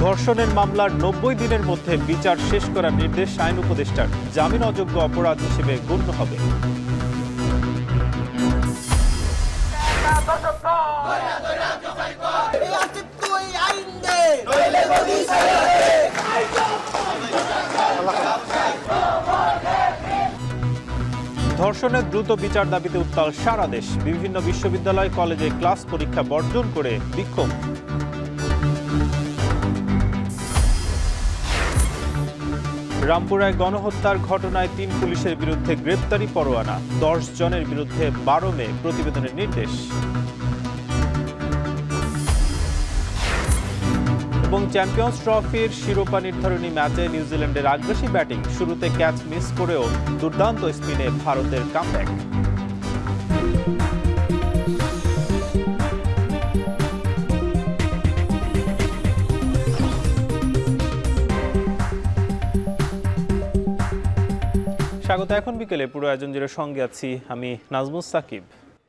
ধর্ষণের মামলার ৯০ দিনের মধ্যে বিচার শেষ করার নির্দেশ আইন উপদেষ্টার। জামিন অযোগ্য অপরাধ হিসেবে গণ্য হবে। ধর্ষণের দ্রুত বিচার দাবিতে উত্তাল সারা দেশ। বিভিন্ন বিশ্ববিদ্যালয় কলেজে ক্লাস পরীক্ষা বর্জন করে বিক্ষোভ। রামপুরায় গণহত্যার ঘটনায় ৩ পুলিশের বিরুদ্ধে গ্রেপ্তারি পরোয়ানা। ১০ জনের বিরুদ্ধে ১২ মে প্রতিবেদনের নির্দেশ। এবং চ্যাম্পিয়ন্স ট্রফির শিরোপা নির্ধারণী ম্যাচে নিউজিল্যান্ডের আগ্রাসী ব্যাটিং। শুরুতে ক্যাচ মিস করেও দুর্দান্ত স্পিনে ভারতের কামব্যাক। স্বাগত। এখন বিকেলে পুরো আয়োজন জুড়ে সঙ্গে আছি আমি নাজমুস সাকিব।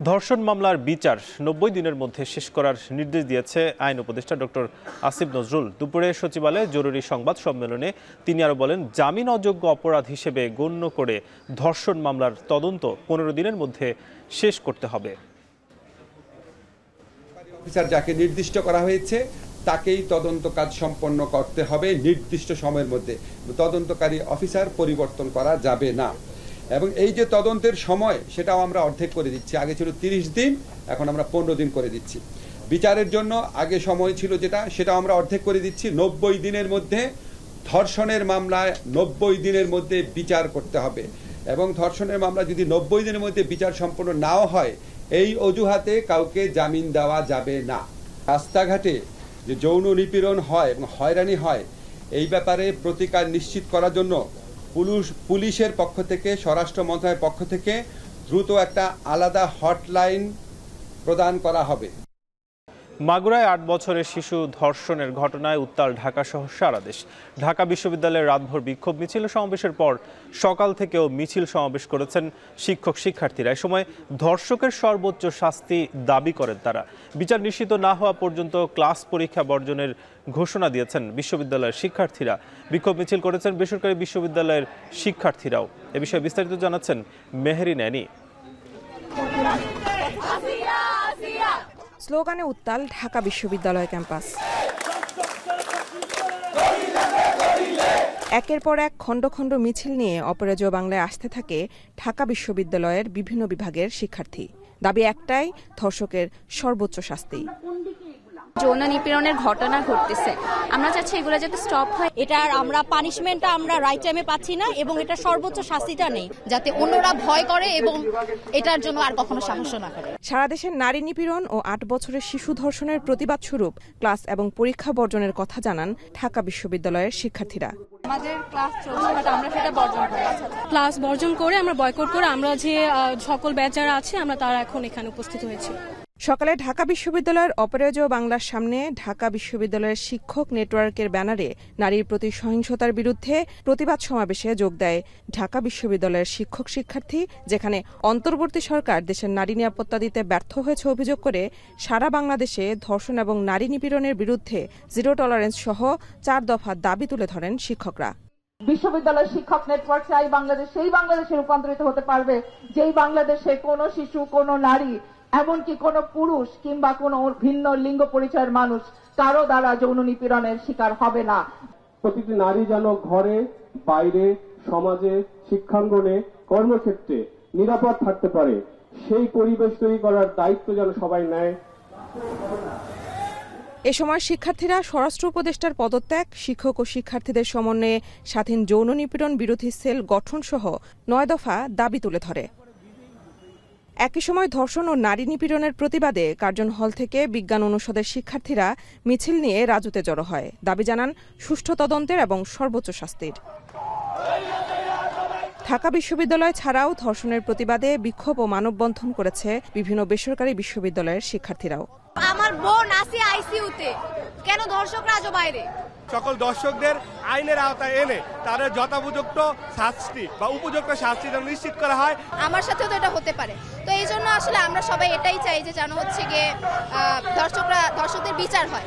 ধর্ষণ মামলার বিচার ৯০ দিনের মধ্যে শেষ করার নির্দেশ দিয়েছে আইন উপদেষ্টা ডক্টর আসিফ নজরুল। দুপুরে সচিবালয়ে জরুরি সংবাদ সম্মেলনে তিনি আরও বলেন, জামিন অযোগ্য অপরাধ হিসেবে গণ্য করে ধর্ষণ মামলার তদন্ত ১৫ দিনের মধ্যে শেষ করতে হবে। অফিসার যাকে নির্দিষ্ট করা হয়েছে তাকেই তদন্ত কাজ সম্পন্ন করতে হবে নির্দিষ্ট সময়ের মধ্যে। তদন্তকারী অফিসার পরিবর্তন করা যাবে না। এবং এই যে তদন্তের সময় সেটাও আমরা অর্ধেক করে দিচ্ছি। আগে ছিল ৩০ দিন, এখন আমরা ১৫ দিন করে দিচ্ছি। বিচারের জন্য আগে সময় ছিল সেটাও আমরা অর্ধেক করে দিচ্ছি। ৯০ দিনের মধ্যে ধর্ষণের মামলায় ৯০ দিনের মধ্যে বিচার করতে হবে। এবং ধর্ষণের মামলা যদি ৯০ দিনের মধ্যে বিচার সম্পন্ন নাও হয়, এই অজুহাতে কাউকে জামিন দেওয়া যাবে না। রাস্তাঘাটে যে যৌন নিপীড়ন হয় এবং হয়রানি হয়, এই ব্যাপারে প্রতিকার নিশ্চিত করার জন্য পুলিশের পক্ষ থেকে, স্বরাষ্ট্র মন্ত্রণালয়ের পক্ষ থেকে দ্রুত একটা আলাদা হটলাইন প্রদান করা হবে। মাগুরায় ৮ বছরের শিশু ধর্ষণের ঘটনায় উত্তাল ঢাকা সহ সারা দেশ। ঢাকা বিশ্ববিদ্যালয়ের রাতভর বিক্ষোভ মিছিল সমাবেশের পর সকাল থেকেও মিছিল সমাবেশ করেছেন শিক্ষক শিক্ষার্থীরা। এ সময় ধর্ষকের সর্বোচ্চ শাস্তি দাবি করেন তারা। বিচার নিশ্চিত না হওয়া পর্যন্ত ক্লাস পরীক্ষা বর্জনের ঘোষণা দিয়েছেন বিশ্ববিদ্যালয়ের শিক্ষার্থীরা। বিক্ষোভ মিছিল করেছেন বেসরকারি বিশ্ববিদ্যালয়ের শিক্ষার্থীরাও। এ বিষয়ে বিস্তারিত জানাচ্ছেন মেহেরি ন্যানি। স্লোগানে উত্তাল ঢাকা বিশ্ববিদ্যালয় ক্যাম্পাস। একের পর এক খণ্ড খণ্ড মিছিল নিয়ে অপরাজেয় বাংলায় আসতে থাকে ঢাকা বিশ্ববিদ্যালয়ের বিভিন্ন বিভাগের শিক্ষার্থী। দাবি একটাই, ধর্ষকের সর্বোচ্চ শাস্তি। যৌন নিপীড়নের ঘটনা ঘটতেছে, আমরা চাচ্ছি এগুলো যাতে স্টপ হয়। এটার আমরা পানিশমেন্টটা আমরা রাইট টাইমে পাচ্ছি না, এবং এটা সর্বোচ্চ শাস্তিটা নেই, যাতে অন্যরা ভয় করে এবং এটার জন্য আর কখনো সাহস না করে। সারা দেশের নারী নিপীড়ন ও ৮ বছরের শিশু ধর্ষণের প্রতিবাদ স্বরূপ ক্লাস এবং পরীক্ষা বর্জনের কথা জানান ঢাকা বিশ্ববিদ্যালয়ের শিক্ষার্থীরা। আমাদের ক্লাস চলছে, বাট আমরা সেটা বর্জন করি। ক্লাস বর্জন করে আমরা বয়কট করে আমরা যে সকল ব্যাচ যারা আছে আমরা তারা এখন এখানে উপস্থিত হয়েছি। সকালে ঢাকা বিশ্ববিদ্যালয়ের অপরাজেয় বাংলার সামনে ঢাকা বিশ্ববিদ্যালয়ের শিক্ষক নেটওয়ার্কের ব্যানারে নারীর প্রতি সহিংসতার বিরুদ্ধে প্রতিবাদ সমাবেশে যোগ দেয় ঢাকা বিশ্ববিদ্যালয়ের শিক্ষক শিক্ষার্থী, যেখানে অন্তর্বর্তী সরকার দেশের নারী নিরাপত্তা দিতে ব্যর্থ হয়েছে অভিযোগ করে সারা বাংলাদেশে ধর্ষণ এবং নারী নিপীড়নের বিরুদ্ধে জিরো টলারেন্স সহ ৪ দফা দাবি তুলে ধরেন শিক্ষকরা। বিশ্ববিদ্যালয় শিক্ষক নেটওয়ার্ক চাই বাংলাদেশ সেই বাংলাদেশে রূপান্তরিত হতে পারবে যেই বাংলাদেশে কোনো শিশু, কোনো নারী, এমনকি কোনো পুরুষ কিংবা কোনো ভিন্ন লিঙ্গ পরিচয়ের মানুষ কারো দ্বারা যৌন নিপীড়নের শিকার হবে না। প্রতিটি নারী যেন ঘরে, বাইরে, সমাজে, শিক্ষাঙ্গনে, কর্মক্ষেত্রে নিরাপদ থাকতে পারে, সেই পরিবেশ তৈরি করার দায়িত্ব যেন সবাই নেয়। এ সময় শিক্ষার্থীরা স্বরাষ্ট্র উপদেষ্টার পদত্যাগ, শিক্ষক ও শিক্ষার্থীদের সমন্বয়ে স্বাধীন যৌন নিপীড়ন বিরোধী সেল গঠন সহ ৯ দফা দাবি তুলে ধরে। একই সময় ধর্ষণ ও নারী নিপীড়নের প্রতিবাদে কার্জন হল থেকে বিজ্ঞান অনুষদের শিক্ষার্থীরা মিছিল নিয়ে রাজুতে জড়ো হয়। দাবি জানান সুষ্ঠু তদন্তের এবং সর্বোচ্চ শাস্তির। ঢাকা বিশ্ববিদ্যালয় ছাড়াও ধর্ষণের প্রতিবাদে বিক্ষোভ ও মানববন্ধন করেছে বিভিন্ন বেসরকারি বিশ্ববিদ্যালয়ের শিক্ষার্থীরাও। আমার বোন আছে আইসিইউতে, কেন ধর্ষকরা আজও বাইরে? সকল দর্শকদের আইনের আওতায় এনে তাদের যথোপযুক্ত শাস্তি বা উপযুক্ত শাস্তি যেন নিশ্চিত করা হয়। আমার সাথেও তো এটা হতে পারে, তো এই জন্য আসলে আমরা সবাই এটাই চাই যে যেন হচ্ছে গিয়ে ধর্ষকদের বিচার হয়।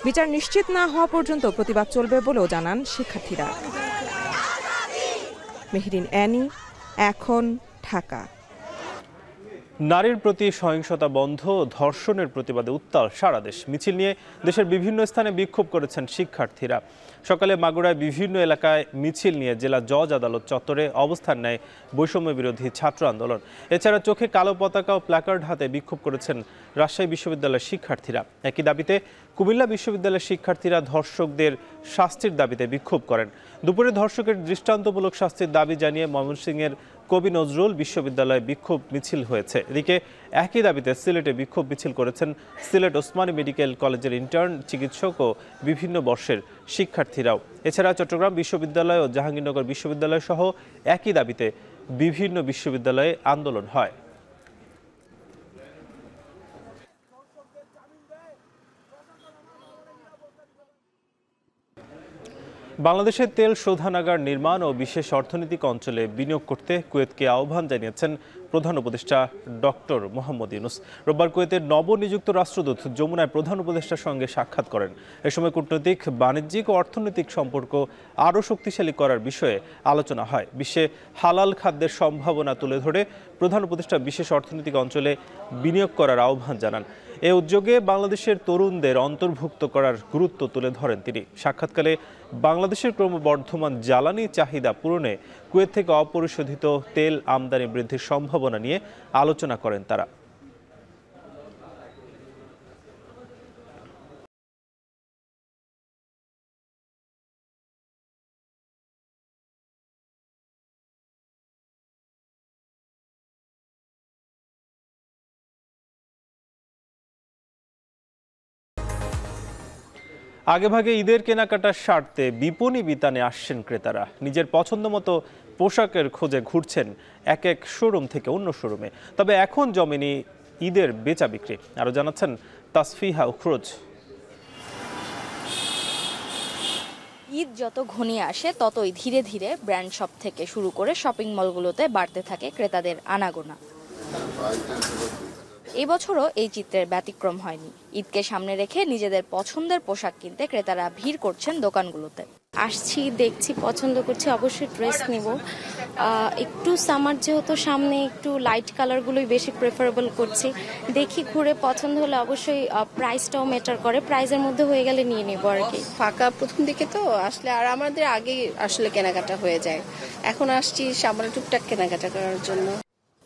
বিচার নিশ্চিত না হওয়া পর্যন্ত প্রতিবাদ চলবে বলেও জানান শিক্ষার্থীরা। মেহরিন অ্যানি, এখন, ঢাকা। নারীর প্রতি সহিংসতা বন্ধ ও ধর্ষণের প্রতিবাদে উত্তাল সারা দেশ। মিছিল নিয়ে দেশের বিভিন্ন স্থানে বিক্ষোভ করেছেন শিক্ষার্থীরা। সকালে মাগুরায় বিভিন্ন এলাকায় মিছিল নিয়ে জেলা জজ আদালত চত্বরে অবস্থান নেয় বৈষম্য বিরোধী ছাত্র আন্দোলন। এছাড়া চোখে কালো পতাকা ও প্ল্যাকার্ড হাতে বিক্ষোভ করেছেন রাজশাহী বিশ্ববিদ্যালয়ের শিক্ষার্থীরা। একই দাবিতে কুমিল্লা বিশ্ববিদ্যালয়ের শিক্ষার্থীরা ধর্ষকদের শাস্তির দাবিতে বিক্ষোভ করেন। দুপুরে ধর্ষকের দৃষ্টান্তমূলক শাস্তির দাবি জানিয়ে ময়মনসিংহের কবি নজরুল বিশ্ববিদ্যালয়ে বিক্ষোভ মিছিল হয়েছে। এদিকে একই দাবিতে সিলেটে বিক্ষোভ মিছিল করেছেন সিলেট ওসমানী মেডিকেল কলেজের ইন্টার্ন চিকিৎসক ও বিভিন্ন বর্ষের শিক্ষার্থীরাও। এছাড়া চট্টগ্রাম বিশ্ববিদ্যালয় ও জাহাঙ্গীরনগর বিশ্ববিদ্যালয় সহ একই দাবিতে বিভিন্ন বিশ্ববিদ্যালয়ে আন্দোলন হয়। বাংলাদেশের তেল শোধনাগার নির্মাণ ও বিশেষ অর্থনৈতিক অঞ্চলে বিনিয়োগ করতে কুয়েতকে আহ্বান জানিয়েছেন প্রধান উপদেষ্টা ডক্টর মোহাম্মদ ইউনূস। রোববার কুয়েতের নবনিযুক্ত রাষ্ট্রদূত যমুনায় প্রধান উপদেষ্টার সঙ্গে সাক্ষাৎ করেন। এ সময় কূটনৈতিক, বাণিজ্যিক ও অর্থনৈতিক সম্পর্ক আরও শক্তিশালী করার বিষয়ে আলোচনা হয়। বিশ্বে হালাল খাদ্যের সম্ভাবনা তুলে ধরে প্রধান উপদেষ্টা বিশেষ অর্থনৈতিক অঞ্চলে বিনিয়োগ করার আহ্বান জানান। এ উদ্যোগে বাংলাদেশের তরুণদের অন্তর্ভুক্ত করার গুরুত্ব তুলে ধরেন তিনি। সাক্ষাৎকালে বাংলাদেশের ক্রমবর্ধমান জ্বালানি চাহিদা পূরণে কুয়েত থেকে অপরিশোধিত তেল আমদানি বৃদ্ধির সম্ভাবনা নিয়ে আলোচনা করেন তারা। আগেভাগে ঈদের কেনাকাটার স্বার্থে বিপণী বিতানে আসছেন ক্রেতারা। নিজের পছন্দ মতো পোশাকের খোঁজে ঘুরছেন এক এক শোরুম থেকে অন্য শোরুমে। তবে এখন জমেনি ঈদের বেচা বিক্রি। আরও জানাচ্ছেন তাসফিহা উখরোজ। ঈদ যত ঘনিয়ে আসে ততই ধীরে ধীরে ব্র্যান্ড শপ থেকে শুরু করে শপিং মলগুলোতে বাড়তে থাকে ক্রেতাদের আনাগোনা। এবছরও এই চিত্রের ব্যতিক্রম হয়নি। ঈদকে সামনে রেখে নিজেদের পছন্দের পোশাক কিনতে ক্রেতারা ভিড় করছেন দোকানগুলোতে। আসছি, দেখছি, পছন্দ করছি, অবশ্যই ড্রেস নিব। একটু সামার যেহেতু সামনে, একটু লাইট কালারগুলোই বেশি প্রেফারেবল করছি। দেখি, ঘুরে পছন্দ হলে অবশ্যই প্রাইসটাও ম্যাটার করে, প্রাইসের মধ্যে হয়ে গেলে নিয়ে নেবো আর কি। ফাঁকা প্রথম দিকে তো আসলে, আর আমাদের আগেই আসলে কেনাকাটা হয়ে যায়। এখন আসছি সামান্য টুকটাক কেনাকাটা করার জন্য।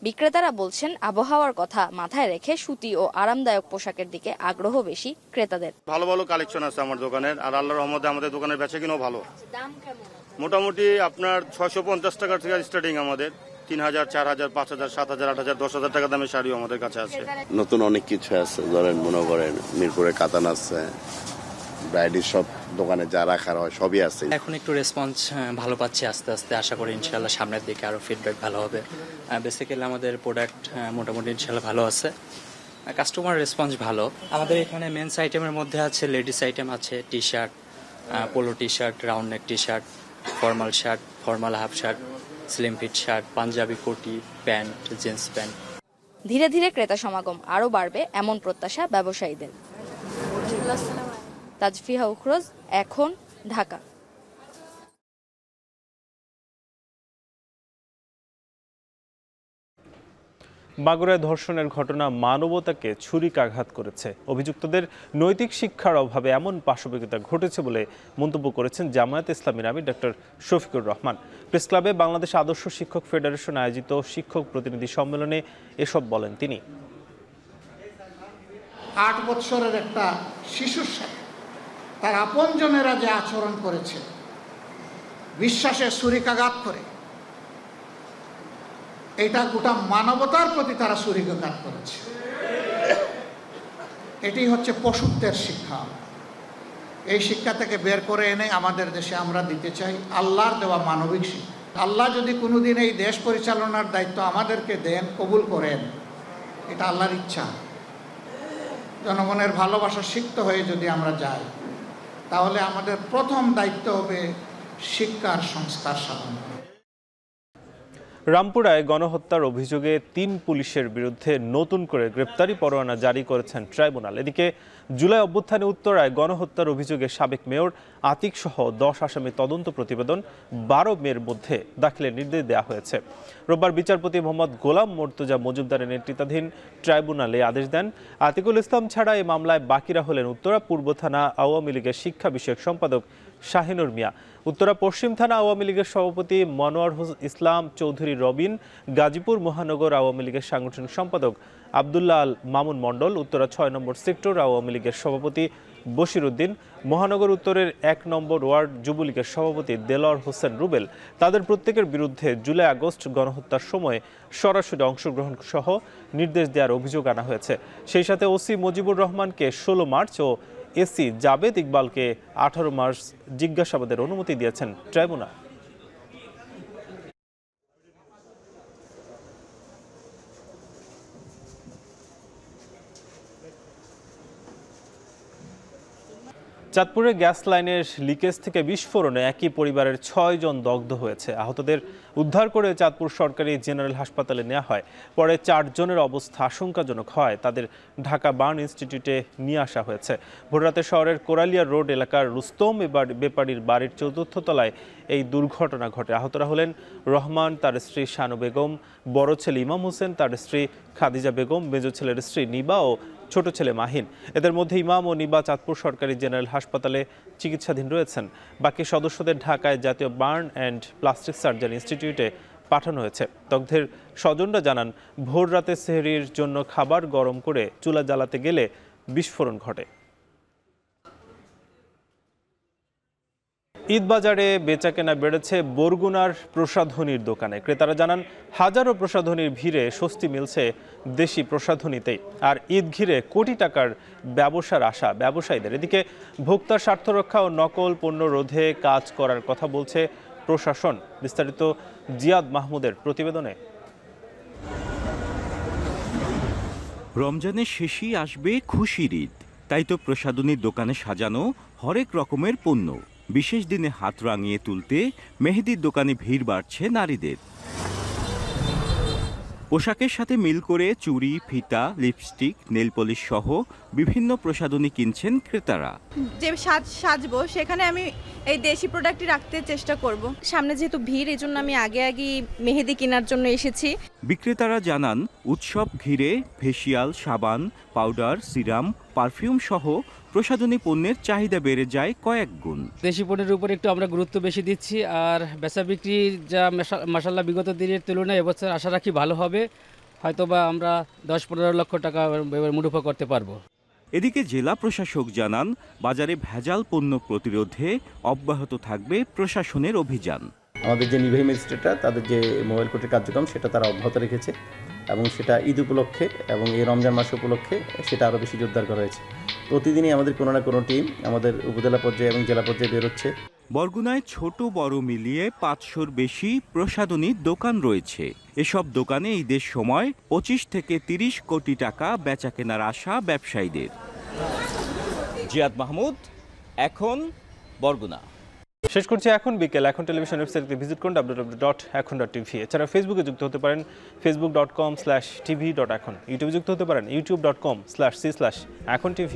বিক্রেতারা বলছেন আবহাওয়ার কথা মাথায় রেখে সুতি ও আরামদায়ক পোশাকের দিকে আগ্রহ বেশি ক্রেতাদের। ভালো ভালো কালেকশন আছে আমার দোকানের, আর আল্লাহর রহমতে আমাদের দোকানের বেচাকেনাও ভালো। দাম কেমন? মোটামুটি আপনার 650 টাকা থেকে স্টার্টিং, আমাদের 3000, 4000, 5000, 7000, 8000, 10,000 টাকা দামের শাড়িও আমাদের কাছে আছে। নতুন অনেক কিছু আছে, ধরেন মনে করেন মিরপুরে কাতান আছে, ব্রাইডের সব দোকানে যা রাখার হয় সবই আছে। এখন একটু রেসপন্স ভালো পাচ্ছি আস্তে আস্তে। আশা করি ইনশাল্লাহ সামনের দিকে আরো ফিডব্যাক ভালো হবে। বেসিক্যালি আমাদের প্রোডাক্ট মোটামুটি ইনশাল্লাহ ভালো আছে, কাস্টমার রেসপন্স ভালো। আমাদের এখানে মেন্স আইটেমের মধ্যে আছে, লেডিস আইটেম আছে, T shirt, polo T shirt, round neck T shirt, formal shirt, formal half shirt, slim fit shirt, panjabi কোটি, প্যান্ট, জিন্স প্যান্ট। ধীরে ধীরে ক্রেতা সমাগম আরও বাড়বে এমন প্রত্যাশা ব্যবসায়ীদের। তাজফিহা উখরোজ, এখন, ঢাকা। মাগুরায় ধর্ষণের ঘটনা মানবতাকে ছুরিকাঘাত করেছে। অভিযুক্তদের নৈতিক শিক্ষার অভাবে এমন পাশবিকতা ঘটেছে বলে মন্তব্য করেছেন জামায়াতে ইসলামীর আমির ডক্টর শফিকুর রহমান। প্রেস ক্লাবে বাংলাদেশ আদর্শ শিক্ষক ফেডারেশন আয়োজিত শিক্ষক প্রতিনিধি সম্মেলনে এসব বলেন তিনি। 8 বছরের একটা শিশুর সাথে তার আপনজনেরা যে আচরণ করেছে, বিশ্বাসের ছুরিকাঘাত করে, এটা গোটা মানবতার প্রতি তারা ছুরিকাঘাত করেছে। এটি হচ্ছে পশুত্বের শিক্ষা। এই শিক্ষা থেকে বের করে এনে আমাদের দেশে আমরা দিতে চাই আল্লাহর দেওয়া মানবিক শিক্ষা। আল্লাহ যদি কোনোদিন এই দেশ পরিচালনার দায়িত্ব আমাদেরকে দেন, কবুল করেন, এটা আল্লাহর ইচ্ছা। জনগণের ভালোবাসা সিক্ত হয়ে যদি আমরা যাই, তাহলে আমাদের প্রথম দায়িত্ব হবে শিক্ষার সংস্কার সাধন। রামপুরায় গণহত্যার অভিযোগে 3 পুলিশের বিরুদ্ধে নতুন করে গ্রেপ্তারি পরোয়ানা জারি করেছেন ট্রাইব্যুনাল। এদিকে জুলাই অভ্যুত্থানে উত্তরায় গণহত্যার অভিযোগে সাবেক মেয়র আতিক সহ 10 আসামি তদন্ত প্রতিবেদন 12 মের মধ্যে দাখিলের নির্দেশ দেওয়া হয়েছে। রোববার বিচারপতি মোহাম্মদ গোলাম মর্তুজা মজুমদারের নেতৃত্বাধীন ট্রাইব্যুনালে আদেশ দেন। আতিকুল ইসলাম ছাড়া এই মামলায় বাকিরা হলেন উত্তরা পূর্ব থানা আওয়ামী লীগের শিক্ষা বিষয়ক সম্পাদক শাহিনুর মিয়া, উত্তরা পশ্চিম থানা আওয়ামী লীগের সভাপতি মনোয়ার ইসলাম চৌধুরী রবিন, গাজীপুর মহানগর আওয়ামী লীগের সাংগঠনিক সম্পাদক আব্দুল্লাহ আল মামুন মণ্ডল, উত্তরা 6 নম্বর সেক্টর আওয়ামী লীগের সভাপতি বশির উদ্দিন, মহানগর উত্তরের 1 নম্বর ওয়ার্ড যুবলীগের সভাপতি দেলোয়ার হোসেন রুবেল। তাদের প্রত্যেকের বিরুদ্ধে জুলাই আগস্ট গণহত্যার সময় সরাসরি অংশগ্রহণ সহ নির্দেশ দেওয়ার অভিযোগ আনা হয়েছে। সেই সাথে ওসি মুজিবুর রহমানকে 16 মার্চ ও এসি জাবেদ ইকবালকে 18 মার্চ জিজ্ঞাসাবাদের অনুমতি দিয়েছেন ট্রাইব্যুনাল। চাঁদপুরে গ্যাস লাইনের লিকেজ থেকে বিস্ফোরণে একই পরিবারের 6 জন দগ্ধ হয়েছে। আহতদের উদ্ধার করে চাঁদপুর সরকারি জেনারেল হাসপাতালে নেওয়া হয়। পরে 4 জনের অবস্থা আশঙ্কাজনক হয় তাদের ঢাকা বার্ন ইনস্টিটিউটে নিয়ে আসা হয়েছে। ভোররাতে শহরের কোরালিয়া রোড এলাকার রুস্তম বেপারীর বাড়ির 4র্থ তলায় এই দুর্ঘটনা ঘটে। আহতরা হলেন রহমান, তার স্ত্রী শানু বেগম, বড় ছেলে ইমাম হোসেন, তার স্ত্রী খাদিজা বেগম, মেজো ছেলের স্ত্রী নিবা ও ছোট ছেলে মাহিন। এদের মধ্যে ইমাম ও নিবা চাঁদপুর সরকারি জেনারেল হাসপাতালে চিকিৎসাধীন রয়েছেন। বাকি সদস্যদের ঢাকায় জাতীয় বার্ন অ্যান্ড প্লাস্টিক সার্জারি ইনস্টিটিউটে পাঠানো হয়েছে। দগ্ধের স্বজনরা জানান, ভোর রাতে সেহরির জন্য খাবার গরম করে চুলা জ্বালাতে গেলে বিস্ফোরণ ঘটে। ঈদ বাজারে বেচাকেনা বেড়েছে বরগুনার প্রসাধনীর দোকানে। ক্রেতারা জানান, হাজারো প্রসাধনীর ভিড়ে স্বস্তি মিলছে দেশি প্রসাধনীতেই। আর ঈদ ঘিরে কোটি টাকার ব্যবসার আশা ব্যবসায়ীদের। এদিকে ভোক্তার স্বার্থ রক্ষা ও নকল পণ্য রোধে কাজ করার কথা বলছে প্রশাসন। বিস্তারিত জিয়াদ মাহমুদের প্রতিবেদনে। রমজানের শেষেই আসবে খুশির ঈদ, তাই তো প্রসাধনীর দোকানে সাজানো হরেক রকমের পণ্য। বিশেষ দিনে হাত রাঙিয়ে তুলতে মেহেদির দোকানে ভিড় বাড়ছে নারীদের। পোশাকের সাথে মিল করে চুড়ি, ফিতা, লিপস্টিক, নেল পলিশ সহ বিভিন্ন প্রসাধনী কিনছেন ক্রেতারা। যে সাজবো সেখানে আমি এই দেশি প্রোডাক্টই রাখতে চেষ্টা করব। সামনে যেহেতু ভিড়, এই জন্য আমি আগে মেহেদি কেনার জন্য এসেছি। বিক্রেতারা জানান, উৎসব ঘিরে ফেসিয়াল, সাবান, পাউডার, সিরাম, পারফিউম সহ প্রসাধনী পণ্যের চাহিদা বেড়ে যায় কয়েক গুণ। দেশি পণ্যের উপর একটু আমরা গুরুত্ব বেশি দিচ্ছি। আর বেচা বিক্রি যা মাশাআল্লাহ বিগত দিনের তুলনায় এবছর আশা রাখি ভালো হবে। হয়তোবা আমরা 10-15 লক্ষ টাকা মুনাফা করতে পারবো। এদিকে জেলা প্রশাসক জানান, বাজারে ভেজাল পণ্য প্রতিরোধে অব্যাহত থাকবে প্রশাসনের অভিযান। আমাদের যে নির্বাহী ম্যাজিস্ট্রেটরা তাদের যে মোবাইল কোর্টের কার্যক্রম সেটা তারা অব্যাহত রেখেছে এবং সেটা ঈদ উপলক্ষে এবং এই রমজান মাস উপলক্ষে সেটা আরও বেশি জোরদার করা হয়েছে। প্রতিদিনই আমাদের কোনো না কোনো টিম আমাদের উপজেলা পর্যায়ে এবং জেলা পর্যায়ে বেরোচ্ছে। বরগুনায় ছোট বড় মিলিয়ে 500-র বেশি প্রসাধনীর দোকান রয়েছে। এসব দোকানে ঈদের সময় 25 থেকে 30 কোটি টাকা বেচা কেনার আশা ব্যবসায়ীদের। জিয়াদ মাহমুদ, এখন বরগুনা। শেষ করছি এখন বিকেল। এখন টেলিভিশন ওয়েবসাইটে ভিজিট করুন www.এখন.tv। এছাড়া ফেসবুকে যুক্ত হতে পারেন facebook.com/tv.এখন। ইউটিউবে যুক্ত হতে পারেন youtube.com/c/এখন tv।